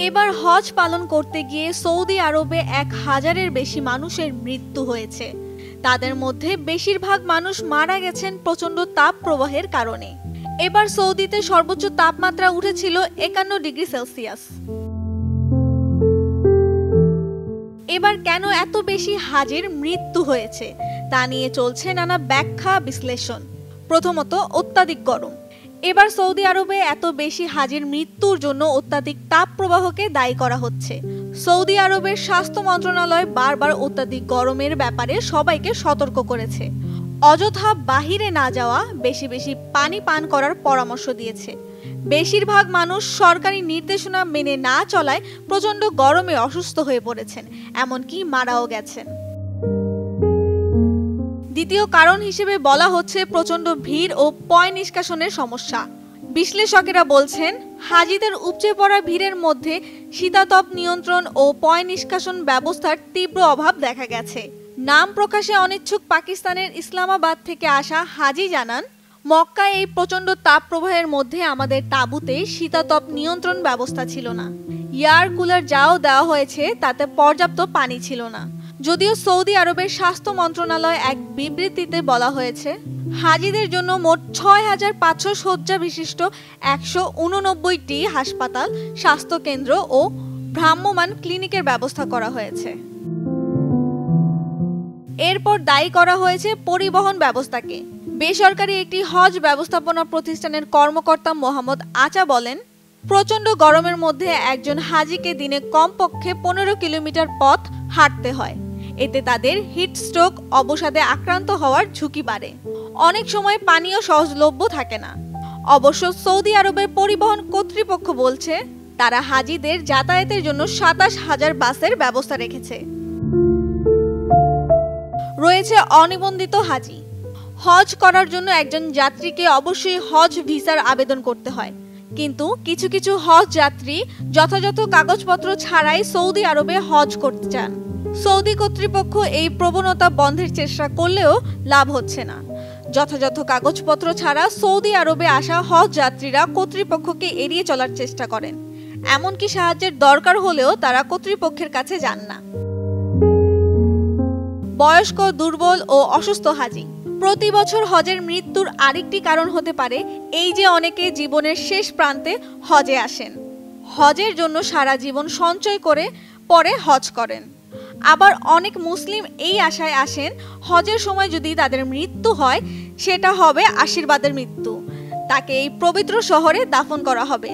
এবার হজ পালন করতে গিয়ে সৌদি আরবে 1000-এর বেশি মানুষের মৃত্যু হয়েছে। তাদের মধ্যে বেশিরভাগ মানুষ মারা গেছেন প্রচণ্ড তাপ প্রবাহের কারণে। এবার সৌদিতে সর্বোচ্চ তাপমাত্রা উঠেছিল 51 ডিগ্রি সেলসিয়াস। এবার কেন এত বেশি হাজির মৃত্যু হয়েছে তা নিয়ে চলছে নানা ব্যাখ্যা বিশ্লেষণ। প্রথমত, অত্যাধিক গরম। এবার সৌদি আরবে এত বেশি হাজির মৃত্যুর জন্য অত্যাধিক তাপ প্রবাহকে দায়ী করা হচ্ছে। সৌদি আরবের স্বাস্থ্য মন্ত্রণালয় বারবার অত্যাধিক গরমের ব্যাপারে সবাইকে সতর্ক করেছে। অযথা বাহিরে না যাওয়া, বেশি বেশি পানি পান করার পরামর্শ দিয়েছে। বেশিরভাগ মানুষ সরকারি নির্দেশনা মেনে না চলায় প্রচণ্ড গরমে অসুস্থ হয়ে পড়েছেন, এমনকি মারাও গেছেন। দ্বিতীয় কারণ হিসেবে বলা হচ্ছে প্রচণ্ড ভিড় ও পয় নিষ্কাশনের সমস্যা। বিশ্লেষকেরা বলছেন, হাজিদের উপচে পড়া ভিড়ের মধ্যে শীতাতপ নিয়ন্ত্রণ ও পয় নিষ্কাশন ব্যবস্থার তীব্র অভাব দেখা গেছে। নাম প্রকাশে অনিচ্ছুক পাকিস্তানের ইসলামাবাদ থেকে আসা হাজি জানান, মক্কায় এই প্রচণ্ড তাপ প্রবাহের মধ্যে আমাদের তাঁবুতে শীতাতপ নিয়ন্ত্রণ ব্যবস্থা ছিল না। এয়ার কুলার যাও দেওয়া হয়েছে, তাতে পর্যাপ্ত পানি ছিল না। যদিও সৌদি আরবের স্বাস্থ্য মন্ত্রণালয় এক বিবৃতিতে বলা হয়েছে, হাজিদের জন্য মোট 6500 শয্যা বিশিষ্ট 189টি হাসপাতাল, স্বাস্থ্যকেন্দ্র ও ভ্রাম্যমাণ ক্লিনিকের ব্যবস্থা করা হয়েছে। এরপর দায়ী করা হয়েছে পরিবহন ব্যবস্থাকে। বেসরকারি একটি হজ ব্যবস্থাপনা প্রতিষ্ঠানের কর্মকর্তা মোহাম্মদ আচা বলেন, প্রচণ্ড গরমের মধ্যে একজন হাজিকে দিনে কমপক্ষে 15 কিলোমিটার পথ হাঁটতে হয়। এতে তাদের হিটস্ট্রোক, অবসাদে আক্রান্ত হওয়ার ঝুঁকি বাড়ে। অনেক সময় পানীয় সহজলভ্য থাকে না। অবশ্য সৌদি আরবের পরিবহন কর্তৃপক্ষ বলছে, তারা হাজিদের যাতায়াতের জন্য 27,000 বাসের ব্যবস্থা রেখেছে। রয়েছে অনিবন্ধিত হাজি। হজ করার জন্য একজন যাত্রীকে অবশ্যই হজ ভিসার আবেদন করতে হয়, কিন্তু কিছু কিছু হজ যাত্রী যথাযথ কাগজপত্র ছাড়াই সৌদি আরবে হজ করতে চান। সৌদি কর্তৃপক্ষ এই প্রবণতা বন্ধের চেষ্টা করলেও লাভ হচ্ছে না। যথাযথ কাগজপত্র ছাড়া সৌদি আরবে আসা হজ যাত্রীরা কর্তৃপক্ষকে এড়িয়ে চলার চেষ্টা করেন। এমনকি সাহায্যের দরকার হলেও তারা কর্তৃপক্ষের কাছে যান না। বয়স্ক, দুর্বল ও অসুস্থ হাজি। প্রতি বছর হজের মৃত্যুর আরেকটি কারণ হতে পারে এই যে অনেকে জীবনের শেষ প্রান্তে হজে আসেন। হজের জন্য সারা জীবন সঞ্চয় করে পরে হজ করেন। আবার অনেক মুসলিম এই আশায় আসেন, হজের সময় যদি তাদের মৃত্যু হয় সেটা হবে আশীর্বাদের মৃত্যু, তাকে এই পবিত্র শহরে দাফন করা হবে।